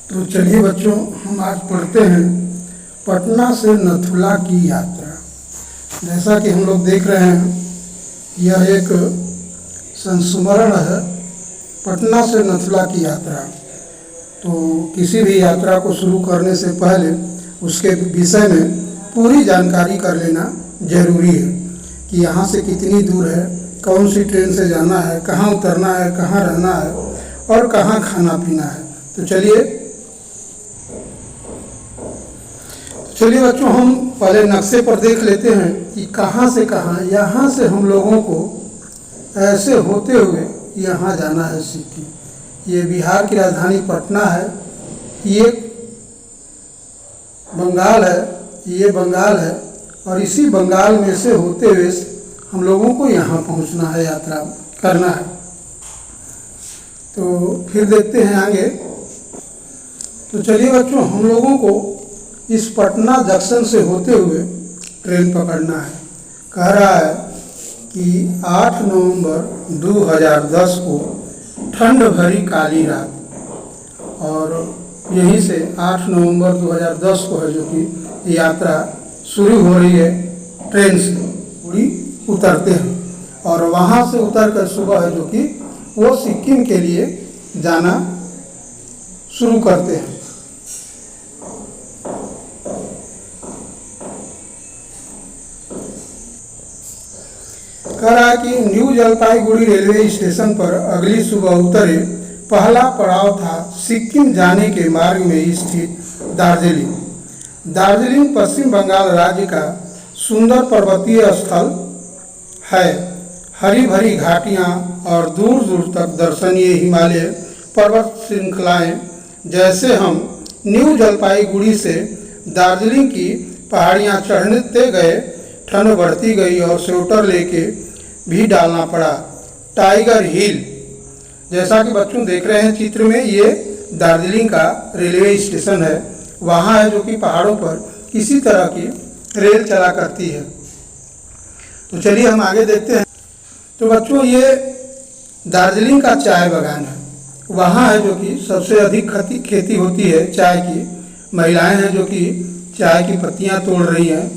तो चलिए बच्चों, हम आज पढ़ते हैं पटना से नथुला की यात्रा। जैसा कि हम लोग देख रहे हैं, यह एक संस्मरण है पटना से नथुला की यात्रा। तो किसी भी यात्रा को शुरू करने से पहले उसके विषय में पूरी जानकारी कर लेना जरूरी है कि यहाँ से कितनी दूर है, कौन सी ट्रेन से जाना है, कहाँ उतरना है, कहाँ रहना है और कहाँ खाना पीना है। तो चलिए बच्चों, हम पहले नक्शे पर देख लेते हैं कि कहाँ से कहाँ, यहाँ से हम लोगों को ऐसे होते हुए यहाँ जाना है सिक्किम। ये बिहार की राजधानी पटना है, ये बंगाल है, ये बंगाल है और इसी बंगाल में से होते हुए हम लोगों को यहाँ पहुँचना है, यात्रा करना है। तो फिर देखते हैं आगे। तो चलिए बच्चों, हम लोगों को इस पटना जंक्शन से होते हुए ट्रेन पकड़ना है। कह रहा है कि 8 नवंबर 2010 को ठंड भरी काली रात, और यहीं से 8 नवंबर 2010 को है जो कि यात्रा शुरू हो रही है। ट्रेन से पूरी उतरते हैं और वहाँ से उतर कर सुबह है जो कि वो सिक्किम के लिए जाना शुरू करते हैं। कह रहा है कि न्यू जलपाईगुड़ी रेलवे स्टेशन पर अगली सुबह उतरे। पहला पड़ाव था सिक्किम जाने के मार्ग में स्थित दार्जिलिंग। दार्जिलिंग पश्चिम बंगाल राज्य का सुंदर पर्वतीय स्थल है। हरी भरी घाटियाँ और दूर दूर तक दर्शनीय हिमालय पर्वत श्रृंखलाएँ। जैसे हम न्यू जलपाईगुड़ी से दार्जिलिंग की पहाड़ियाँ चढ़ते गए, ठंड बढ़ती गई और स्वेटर लेके भी डालना पड़ा। टाइगर हिल, जैसा कि बच्चों देख रहे हैं चित्र में, ये दार्जिलिंग का रेलवे स्टेशन है। वहाँ है जो कि पहाड़ों पर किसी तरह की रेल चला करती है। तो चलिए हम आगे देखते हैं। तो बच्चों, ये दार्जिलिंग का चाय बागान है। वहाँ है जो कि सबसे अधिक खेती होती है चाय की। महिलाएं हैं जो कि चाय की पत्तियाँ तोड़ रही हैं,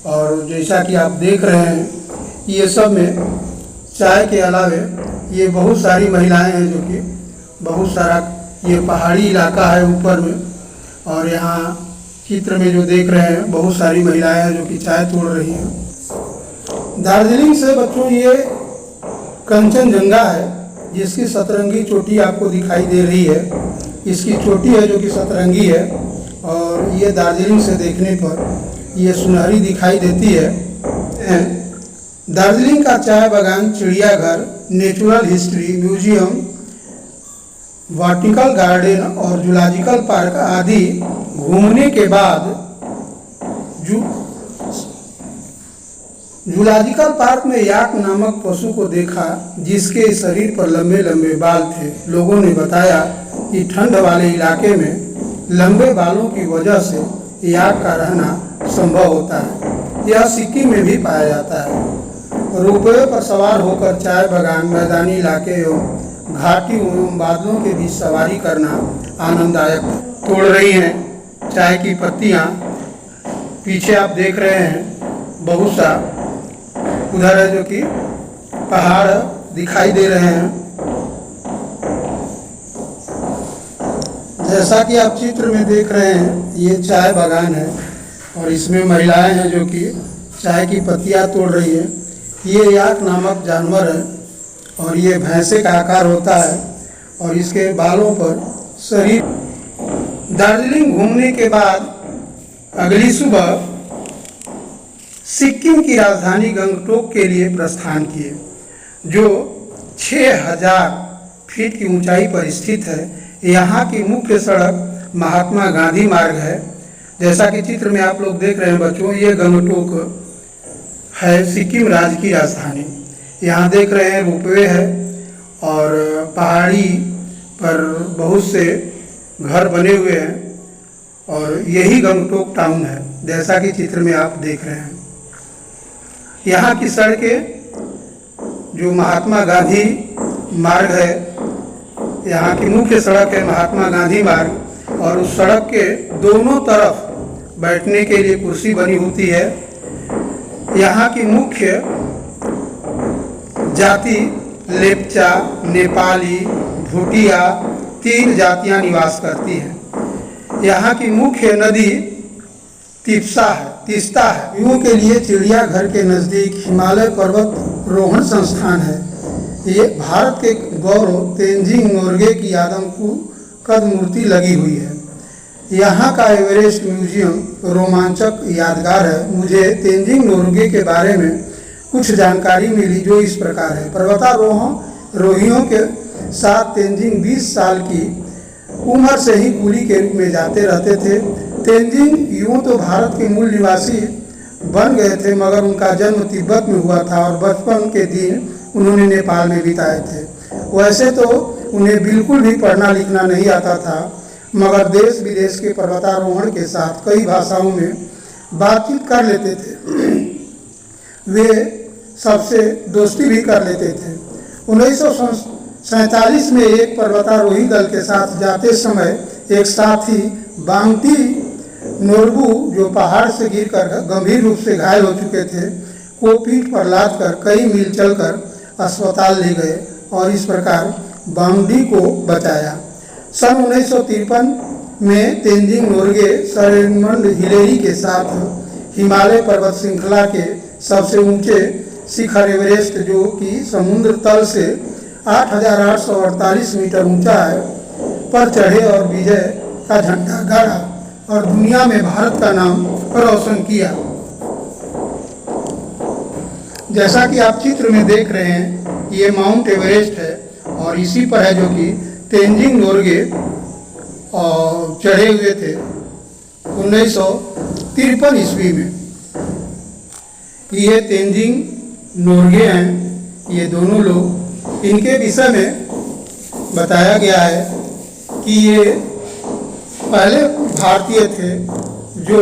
और जैसा कि आप देख रहे हैं, ये सब में चाय के अलावे ये बहुत सारी महिलाएं हैं जो कि बहुत सारा, ये पहाड़ी इलाका है ऊपर में, और यहाँ चित्र में जो देख रहे हैं बहुत सारी महिलाएं हैं जो कि चाय तोड़ रही हैं। दार्जिलिंग से बच्चों ये कंचनजंगा है, जिसकी सतरंगी चोटी आपको दिखाई दे रही है। इसकी चोटी है जो कि सतरंगी है, और ये दार्जिलिंग से देखने पर ये सुनहरी दिखाई देती है। दार्जिलिंग का चाय बागान, चिड़ियाघर, natural history museum, botanical garden और जूलॉजिकल पार्क आदि घूमने के बाद जूलॉजिकल पार्क में याक नामक पशु को देखा, जिसके शरीर पर लंबे लंबे बाल थे। लोगों ने बताया कि ठंड वाले इलाके में लंबे बालों की वजह से याक का रहना संभव होता है। यह सिक्किम में भी पाया जाता है। रोपवे पर सवार होकर चाय बागान, मैदानी इलाके एवं घाटी एवं बादलों के बीच सवारी करना आनंददायक। तोड़ रही हैं चाय की पत्तियाँ। पीछे आप देख रहे हैं बहुत सा, उधर है जो कि पहाड़ दिखाई दे रहे हैं। जैसा कि आप चित्र में देख रहे हैं, ये चाय बागान है और इसमें महिलाएं हैं जो कि चाय की पत्तियां तोड़ रही है। ये याक नामक जानवर है और ये भैंसे का आकार होता है और इसके बालों पर शरीर। दार्जिलिंग घूमने के बाद अगली सुबह सिक्किम की राजधानी गंगटोक के लिए प्रस्थान किए, जो 6000 फीट की ऊंचाई पर स्थित है। यहाँ की मुख्य सड़क महात्मा गांधी मार्ग है। जैसा कि चित्र में आप लोग देख रहे हैं बच्चों, ये गंगटोक है सिक्किम राज्य की राजधानी। यहाँ देख रहे हैं रोपवे है और पहाड़ी पर बहुत से घर बने हुए हैं, और यही गंगटोक टाउन है जैसा कि चित्र में आप देख रहे हैं। यहाँ की सड़कें जो महात्मा गांधी मार्ग है, यहाँ की मुख्य सड़क है महात्मा गांधी मार्ग। और उस सड़क के दोनों तरफ बैठने के लिए कुर्सी बनी होती है। यहाँ की मुख्य जाति लेप्चा, नेपाली, भूटिया 3 जातियाँ निवास करती हैं। यहाँ की मुख्य नदी तीस्ता है। युवकों के लिए चिड़ियाघर के नज़दीक हिमालय पर्वत रोहण संस्थान है। ये भारत के गौरव तेंजिंग नोर्गे की आदमकद मूर्ति लगी हुई है। यहाँ का एवरेस्ट म्यूजियम रोमांचक यादगार है। मुझे तेंजिंग नोर्गे के बारे में कुछ जानकारी मिली जो इस प्रकार है। पर्वतारोहियों के साथ तेंजिंग 20 साल की उम्र से ही कुली के रूप में जाते रहते थे। तेंजिंग यूँ तो भारत के मूल निवासी बन गए थे, मगर उनका जन्म तिब्बत में हुआ था और बचपन के दिन उन्होंने नेपाल में बिताए थे। वैसे तो उन्हें बिल्कुल भी पढ़ना लिखना नहीं आता था, मगर देश विदेश के पर्वतारोहण के साथ कई भाषाओं में बातचीत कर लेते थे। वे सबसे दोस्ती भी कर लेते थे। 1947 में एक पर्वतारोही दल के साथ जाते समय एक साथी बांगटी नोर्बू, जो पहाड़ से गिरकर गंभीर रूप से घायल हो चुके थे, को पीठ पर लाद कर कई मील चलकर अस्पताल ले गए और इस प्रकार बांगडी को बचाया। सन 1953 में Tenzing Norgay sir Edmund Hillary के साथ हिमालय पर्वत श्रृंखला के सबसे ऊंचे शिखर एवरेस्ट, जो कि समुद्र तल से 8,848 मीटर ऊंचा है, पर चढ़े और विजय का झंडा गाड़ा और दुनिया में भारत का नाम रोशन किया। जैसा कि आप चित्र में देख रहे हैं, ये माउंट एवरेस्ट है और इसी पर है जो कि तेंजिंग नोर्गे चढ़े हुए थे 1953 ईस्वी में। ये तेंजिंग नोर्गे हैं, ये दोनों लोग। इनके विषय में बताया गया है कि ये पहले भारतीय थे जो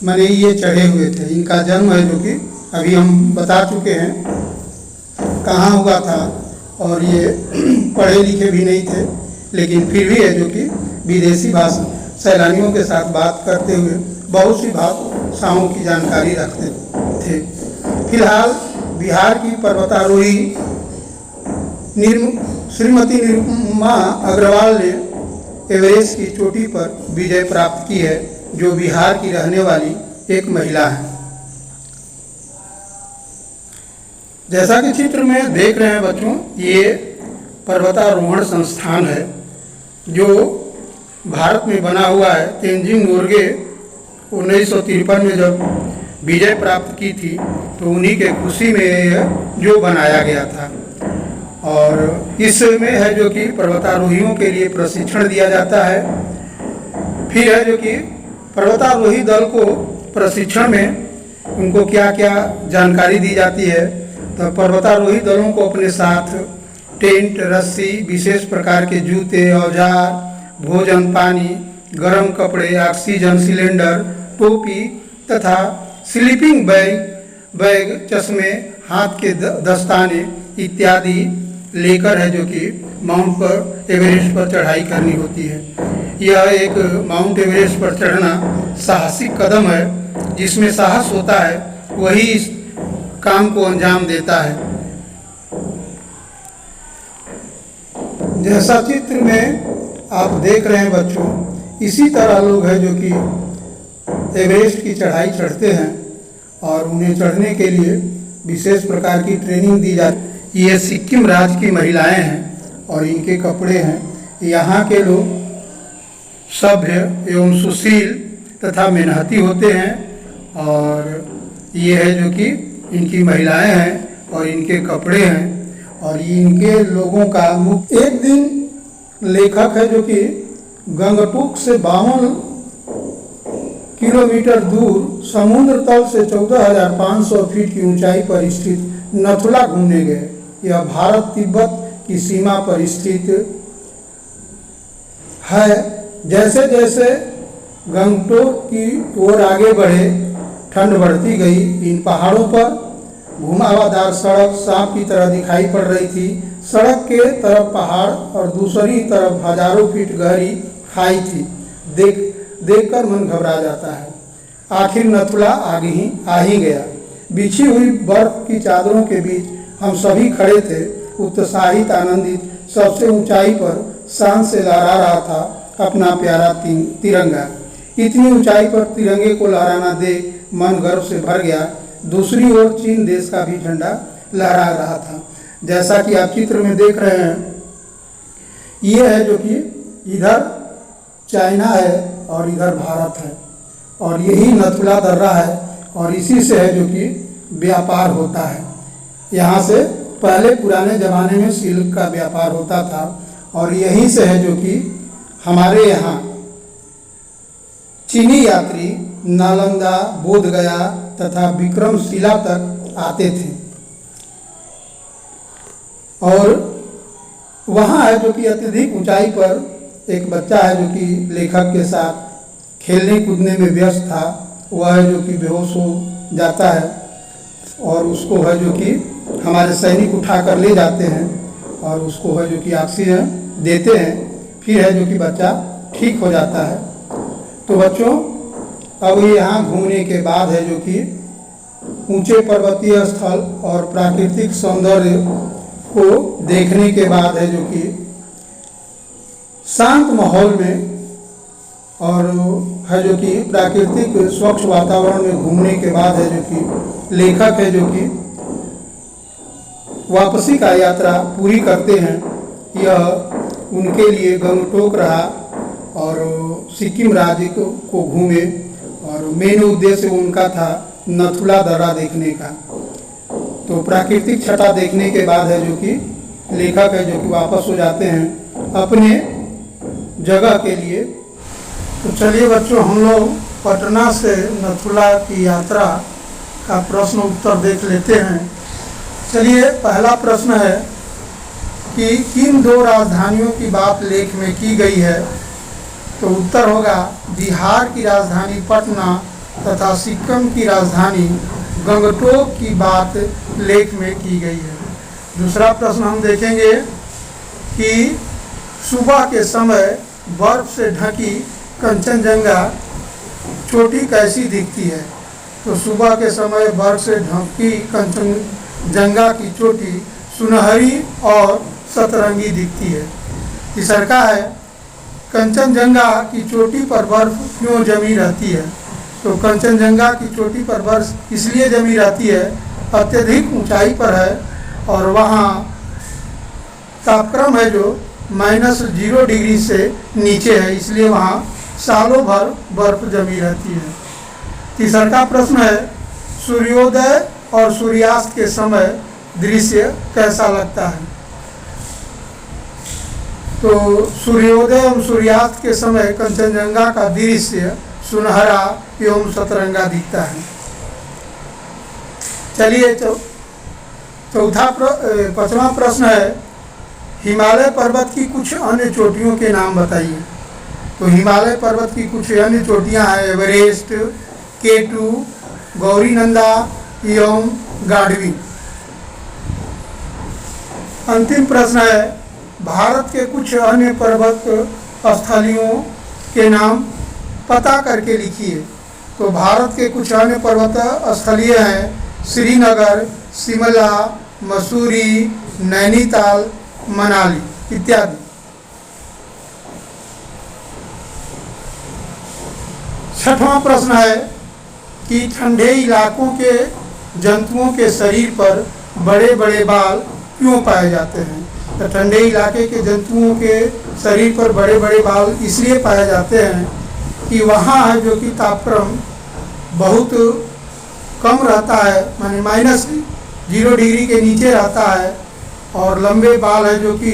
माने ये चढ़े हुए थे। इनका जन्म है जो कि अभी हम बता चुके हैं कहाँ हुआ था, और ये पढ़े लिखे भी नहीं थे, लेकिन फिर भी है जो कि विदेशी भाषा सैलानियों के साथ बात करते हुए बहुत सी भाषाओं की जानकारी रखते थे। फिलहाल बिहार की पर्वतारोही श्रीमती निर्मा अग्रवाल ने एवरेस्ट की चोटी पर विजय प्राप्त की है, जो बिहार की रहने वाली एक महिला है। जैसा कि चित्र में देख रहे हैं बच्चों, ये पर्वतारोहण संस्थान है जो भारत में बना हुआ है। तेंजिंग नोर्गे 1953 में जब विजय प्राप्त की थी तो उन्हीं के खुशी में जो बनाया गया था, और इसमें है जो कि पर्वतारोहियों के लिए प्रशिक्षण दिया जाता है। फिर है जो कि पर्वतारोही दल को प्रशिक्षण में उनको क्या क्या जानकारी दी जाती है, तो पर्वतारोही दलों को अपने साथ टेंट, रस्सी, विशेष प्रकार के जूते, औजार, भोजन, पानी, गर्म कपड़े, ऑक्सीजन सिलेंडर, टोपी तथा स्लीपिंग बैग, चश्मे, हाथ के दस्ताने इत्यादि लेकर है जो कि माउंट पर एवरेस्ट पर चढ़ाई करनी होती है। यह एक माउंट एवरेस्ट पर चढ़ना साहसिक कदम है, जिसमें साहस होता है वही इस काम को अंजाम देता है। जैसा चित्र में आप देख रहे हैं बच्चों, इसी तरह लोग हैं जो कि एवरेस्ट की चढ़ाई चढ़ते हैं और उन्हें चढ़ने के लिए विशेष प्रकार की ट्रेनिंग दी जाती है। ये सिक्किम राज्य की महिलाएं हैं और इनके कपड़े हैं। यहाँ के लोग सभ्य एवं सुशील तथा मेहनती होते हैं, और ये है जो कि इनकी महिलाएं हैं और इनके कपड़े हैं, और इनके लोगों का मुख्य। एक दिन लेखक है जो कि गंगटोक से 52 किलोमीटर दूर समुद्र तल से 14,500 फीट की ऊंचाई पर स्थित नथुला घूमने गए। यह भारत तिब्बत की सीमा पर स्थित है। जैसे जैसे गंगटोक की ओर आगे बढ़े, ठंड बढ़ती गई। इन पहाड़ों पर घुमावदार सड़क सांप की तरह दिखाई पड़ रही थी। सड़क के तरफ पहाड़ और दूसरी तरफ हजारों फीट गहरी खाई थी। देखकर मन घबरा जाता है। आखिर नथुला आ ही गया। बिछी हुई बर्फ की चादरों के बीच हम सभी खड़े थे, उत्साहित, आनंदित। सबसे ऊंचाई पर शान से लहरा रहा था अपना प्यारा तिरंगा। इतनी ऊंचाई पर तिरंगे को लहराना देख मन गर्व से भर गया। दूसरी ओर चीन देश का भी झंडा लहरा रहा था। जैसा कि आप चित्र में देख रहे हैं, ये है जो कि इधर चाइना है और इधर भारत है, और यही नथुला दर्रा है, और इसी से है जो कि व्यापार होता है। यहाँ से पहले पुराने ज़माने में सिल्क का व्यापार होता था, और यहीं से है जो कि हमारे यहाँ चीनी यात्री नालंदा, बोधगया तथा विक्रमशिला तक आते थे। और वहाँ है जो कि अत्यधिक ऊंचाई पर एक बच्चा है जो कि लेखक के साथ खेलने कूदने में व्यस्त था। वह है जो कि बेहोश हो जाता है, और उसको है जो कि हमारे सैनिक उठा कर ले जाते हैं, और उसको है जो कि ऑक्सीजन देते हैं। फिर है जो कि बच्चा ठीक हो जाता है। तो बच्चों, अब यहाँ घूमने के बाद है जो कि ऊंचे पर्वतीय स्थल और प्राकृतिक सौंदर्य को देखने के बाद है जो कि शांत माहौल में और है जो कि प्राकृतिक स्वच्छ वातावरण में घूमने के बाद है जो कि लेखक है जो कि वापसी का यात्रा पूरी करते हैं। यह उनके लिए गंगटोक रहा और सिक्किम राज्य को घूमे, और मेन उद्देश्य उनका था नथुला दर्रा देखने का। तो प्राकृतिक छटा देखने के बाद है जो कि लेखक है जो कि वापस हो जाते हैं अपने जगह के लिए। तो चलिए बच्चों, हम लोग पटना से नथुला की यात्रा का प्रश्न उत्तर देख लेते हैं। चलिए, पहला प्रश्न है कि किन दो राजधानियों की बात लेख में की गई है? तो उत्तर होगा बिहार की राजधानी पटना तथा सिक्किम की राजधानी गंगटोक की बात लेख में की गई है। दूसरा प्रश्न हम देखेंगे कि सुबह के समय बर्फ से ढकी कंचनजंगा चोटी कैसी दिखती है? तो सुबह के समय बर्फ से ढकी कंचनजंगा की चोटी सुनहरी और सतरंगी दिखती है। तीसरा का है कंचनजंगा की चोटी पर बर्फ क्यों जमी रहती है? तो कंचनजंगा की चोटी पर बर्फ इसलिए जमी रहती है, अत्यधिक ऊंचाई पर है और वहाँ तापक्रम है जो -0 डिग्री से नीचे है, इसलिए वहाँ सालों भर बर्फ जमी रहती है। तीसरा का प्रश्न है सूर्योदय और सूर्यास्त के समय दृश्य कैसा लगता है? तो सूर्योदय एवं सूर्यास्त के समय कंचनजंगा का दृश्य सुनहरा एवं सतरंगा दिखता है। चलिए, पांचवा प्रश्न है हिमालय पर्वत की कुछ अन्य चोटियों के नाम बताइए। तो हिमालय पर्वत की कुछ अन्य चोटियां हैं एवरेस्ट, K2, गौरीनंदा एवं गाढ़वी। अंतिम प्रश्न है भारत के कुछ अन्य पर्वत स्थलियों के नाम पता करके लिखिए। तो भारत के कुछ अन्य पर्वत स्थलीय हैं श्रीनगर, शिमला, मसूरी, नैनीताल, मनाली इत्यादि। छठवां प्रश्न है कि ठंडे इलाकों के जंतुओं के शरीर पर बड़े बड़े बाल क्यों पाए जाते हैं? तो ठंडे इलाके के जंतुओं के शरीर पर बड़े बड़े बाल इसलिए पाए जाते हैं कि वहाँ है जो कि तापक्रम बहुत कम रहता है, माने -0 डिग्री के नीचे रहता है, और लंबे बाल है जो कि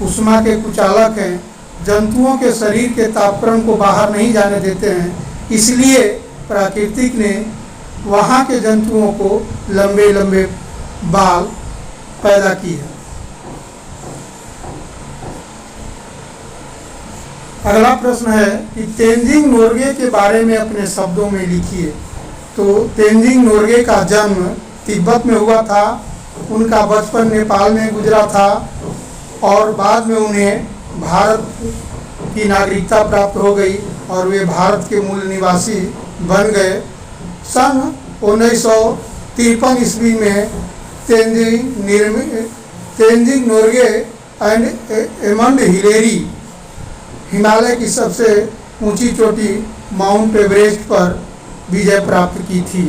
उष्मा के कुचालक हैं, जंतुओं के शरीर के तापक्रम को बाहर नहीं जाने देते हैं। इसलिए प्राकृतिक ने वहाँ के जंतुओं को लंबे लंबे बाल पैदा किए हैं। अगला प्रश्न है कि तेंजिंग नोर्गे के बारे में अपने शब्दों में लिखिए। तो तेंजिंग नोर्गे का जन्म तिब्बत में हुआ था, उनका बचपन नेपाल में गुजरा था और बाद में उन्हें भारत की नागरिकता प्राप्त हो गई और वे भारत के मूल निवासी बन गए। सन 1953 ईस्वी में Tenzing Norgay and Aemond Hillary Himalaya की सबसे ऊंची चोटी माउंट एवरेस्ट पर विजय प्राप्त की थी।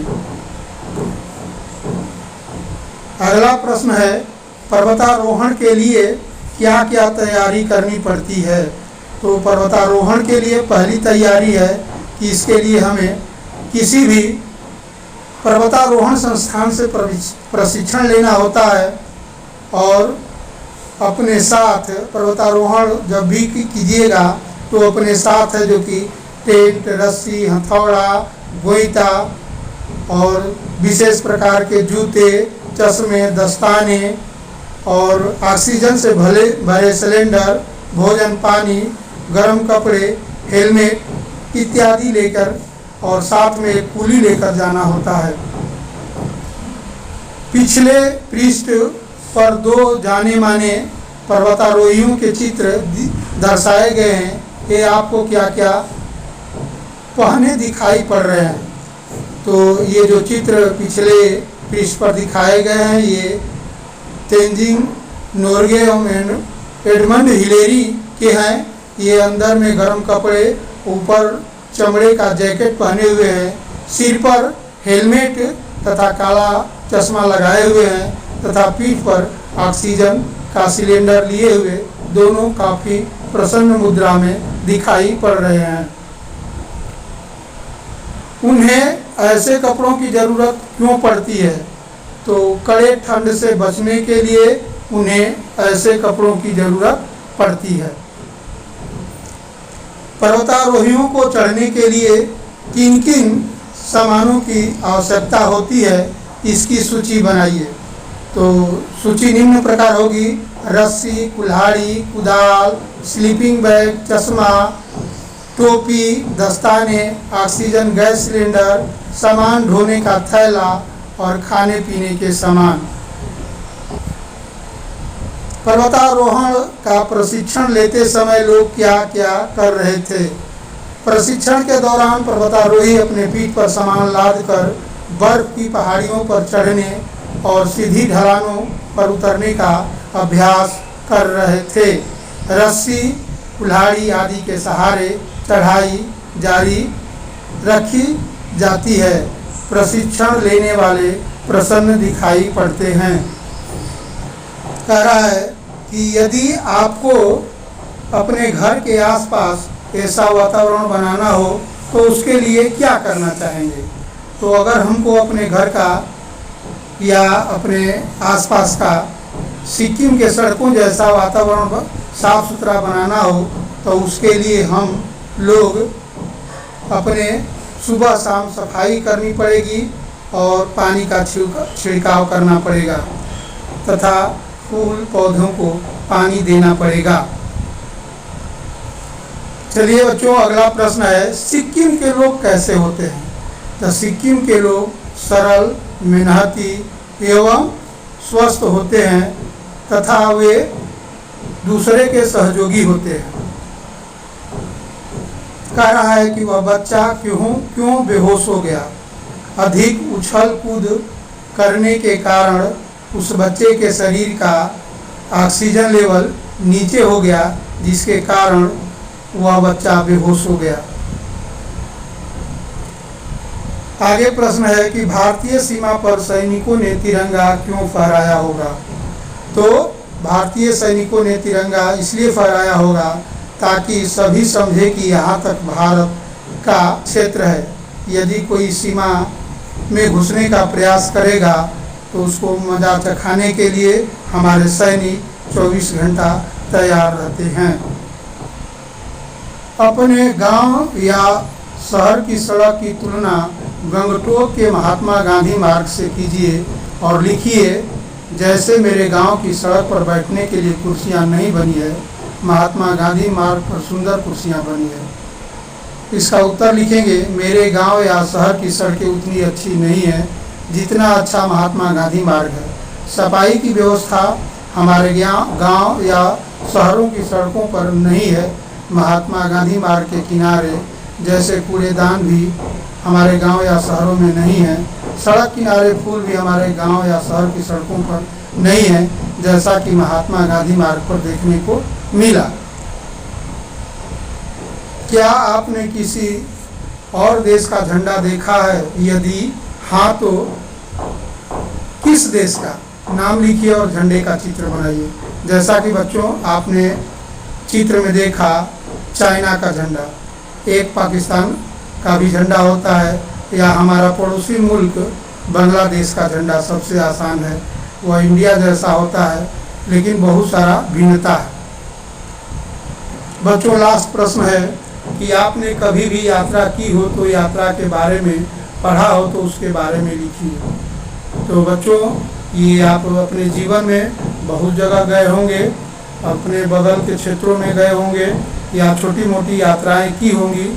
अगला प्रश्न है, पर्वतारोहण के लिए क्या क्या तैयारी करनी पड़ती है? तो पर्वतारोहण के लिए पहली तैयारी है कि इसके लिए हमें किसी भी पर्वतारोहण संस्थान से प्रशिक्षण लेना होता है और अपने साथ पर्वतारोहण जब भी कीजिएगा तो अपने साथ है जो कि टेंट, रस्सी, हथौड़ा, गोईता और विशेष प्रकार के जूते, चश्मे, दस्ताने और ऑक्सीजन से भरे सिलेंडर, भोजन, पानी, गर्म कपड़े, हेलमेट इत्यादि लेकर और साथ में एक कुली लेकर जाना होता है। पिछले पृष्ठ पर 2 जाने माने पर्वतारोहियों के चित्र दर्शाए गए हैं। ये आपको क्या क्या पहने दिखाई पड़ रहे हैं? तो ये जो चित्र पिछले पृष्ठ पर दिखाए गए हैं ये Tenzing Norgay and Edmund Hillary के हैं। ये अंदर में गर्म कपड़े, ऊपर चमड़े का जैकेट पहने हुए हैं, सिर पर हेलमेट तथा काला चश्मा लगाए हुए हैं तथा पीठ पर ऑक्सीजन का सिलेंडर लिए हुए दोनों काफी प्रसन्न मुद्रा में दिखाई पड़ रहे हैं। उन्हें ऐसे कपड़ों की जरूरत क्यों पड़ती है? तो कड़े ठंड से बचने के लिए उन्हें ऐसे कपड़ों की जरूरत पड़ती है। पर्वतारोहियों को चढ़ने के लिए किन किन सामानों की आवश्यकता होती है इसकी सूची बनाइए। तो सूची निम्न प्रकार होगी: रस्सी, कुल्हाड़ी, कुदाल, स्लीपिंग बैग, चश्मा, टोपी, दस्ताने, ऑक्सीजन गैस सिलेंडर, सामान ढोने का थैला और खाने पीने के सामान। पर्वतारोहण का प्रशिक्षण लेते समय लोग क्या क्या कर रहे थे? प्रशिक्षण के दौरान पर्वतारोही अपने पीठ पर सामान लाद कर बर्फ की पहाड़ियों पर चढ़ने और सीधी ढलानों पर उतरने का अभ्यास कर रहे थे। रस्सी, कुल्हाड़ी आदि के सहारे चढ़ाई जारी रखी जाती है। प्रशिक्षण लेने वाले प्रसन्न दिखाई पड़ते हैं। कह रहा है कि यदि आपको अपने घर के आसपास ऐसा वातावरण बनाना हो तो उसके लिए क्या करना चाहेंगे? तो अगर हमको अपने घर का या अपने आसपास का सिक्किम के सड़कों जैसा वातावरण साफ सुथरा बनाना हो तो उसके लिए हम लोग अपने सुबह शाम सफाई करनी पड़ेगी और पानी का छिड़काव करना पड़ेगा तथा फूल पौधों को पानी देना पड़ेगा। चलिए बच्चों, अगला प्रश्न है, सिक्किम के लोग कैसे होते हैं? तो सिक्किम के लोग सरल, मेहनती एवं स्वस्थ होते हैं तथा वे दूसरे के सहयोगी होते हैं। कह रहा है कि वह बच्चा क्यों बेहोश हो गया? अधिक उछल कूद करने के कारण उस बच्चे के शरीर का ऑक्सीजन लेवल नीचे हो गया जिसके कारण वह बच्चा बेहोश हो गया। आगे प्रश्न है कि भारतीय सीमा पर सैनिकों ने तिरंगा क्यों फहराया होगा? तो भारतीय सैनिकों ने तिरंगा इसलिए फहराया होगा ताकि सभी समझे कि यहाँ तक भारत का क्षेत्र है। यदि कोई सीमा में घुसने का प्रयास करेगा तो उसको मजा चखाने के लिए हमारे सैनिक 24 घंटा तैयार रहते हैं। अपने गांव या शहर की सड़क की तुलना गंगटोक के महात्मा गांधी मार्ग से कीजिए और लिखिए, जैसे मेरे गांव की सड़क पर बैठने के लिए कुर्सियां नहीं बनी है, महात्मा गांधी मार्ग पर सुंदर कुर्सियां बनी है। इसका उत्तर लिखेंगे, मेरे गांव या शहर की सड़कें उतनी अच्छी नहीं है जितना अच्छा महात्मा गांधी मार्ग है। सफाई की व्यवस्था हमारे गांव या शहरों की सड़कों पर नहीं है, महात्मा गांधी मार्ग के किनारे जैसे कूड़ेदान भी हमारे गांव या शहरों में नहीं है, सड़क किनारे फूल भी हमारे गांव या शहर की सड़कों पर नहीं है, जैसा कि महात्मा गांधी मार्ग पर देखने को मिला। क्या आपने किसी और देश का झंडा देखा है? यदि हाँ तो किस देश का? नाम लिखिए और झंडे का चित्र बनाइए। जैसा कि बच्चों आपने चित्र में देखा चाइना का झंडा, एक पाकिस्तान का भी झंडा होता है, या हमारा पड़ोसी मुल्क बांग्लादेश का झंडा सबसे आसान है, वह इंडिया जैसा होता है लेकिन बहुत सारा भिन्नता है। बच्चों लास्ट प्रश्न है कि आपने कभी भी यात्रा की हो तो यात्रा के बारे में पढ़ा हो तो उसके बारे में लिखिए। तो बच्चों ये आप अपने जीवन में बहुत जगह गए होंगे, अपने बगल के क्षेत्रों में गए होंगे या छोटी मोटी यात्राएं की होंगी।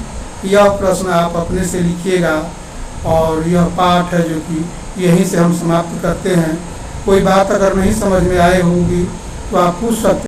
यह प्रश्न आप अपने से लिखिएगा और यह पाठ है जो कि यहीं से हम समाप्त करते हैं। कोई बात अगर नहीं समझ में आए होंगी तो आप पूछ सकते